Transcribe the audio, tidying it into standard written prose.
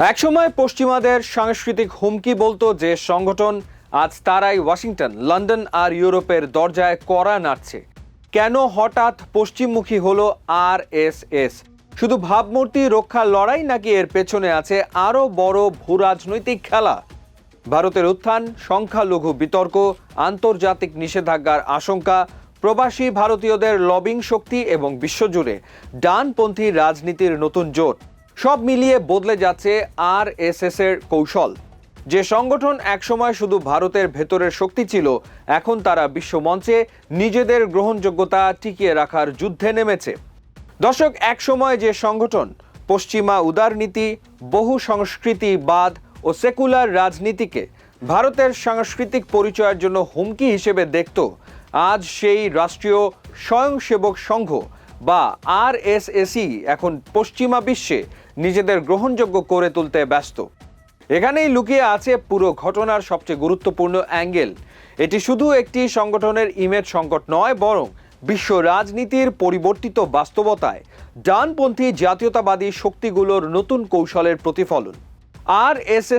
একসময় পশ্চিমাদের সাংস্কৃতিক হুমকি বলতো যে সংগঠন, আজ তারাই ওয়াশিংটন, লন্ডন আর ইউরোপের দরজায় কড়া নাড়ছে। কেন হঠাৎ পশ্চিমমুখী হলো আরএসএস? শুধু ভাবমূর্তি রক্ষার লড়াই, নাকি এর পেছনে আছে আরও বড় ভূরাজনৈতিক খেলা? ভারতের উত্থান, সংখ্যালঘু বিতর্ক, আন্তর্জাতিক নিষেধাজ্ঞার আশঙ্কা, প্রবাসী ভারতীয়দের লবিং শক্তি এবং বিশ্বজুড়ে ডানপন্থী রাজনীতির নতুন জোট, সব মিলিয়ে বদলে যাচ্ছে আরএসএস এর কৌশল। যে সংগঠন একসময় শুধু ভারতের ভেতরের শক্তি ছিল, এখন তারা বিশ্বমঞ্চে নিজেদের গ্রহণযোগ্যতা টিকিয়ে রাখার যুদ্ধে নেমেছে। দর্শক, একসময় যে সংগঠন পশ্চিমা উদারনীতি, বহু সংস্কৃতিবাদ ও সেকুলার রাজনীতিকে ভারতের সাংস্কৃতিক পরিচয়ের জন্য হুমকি হিসেবে দেখত, আজ সেই রাষ্ট্রীয় স্বয়ংসেবক সংঘ বা আরএসএসই এখন পশ্চিমা বিশ্বে নিজেদের গ্রহণযোগ্য করে তুলতে ব্যস্ত। এখানেই লুকিয়ে আছে পুরো ঘটনার সবচেয়ে গুরুত্বপূর্ণ অ্যাঙ্গেল। এটি শুধু একটি সংগঠনের ইমেজ সংকট নয়, বরং বিশ্ব রাজনীতির পরিবর্তিত বাস্তবতায় ডানপন্থী জাতীয়তাবাদী শক্তিগুলোর নতুন কৌশলের প্রতিফলন। আরএসএস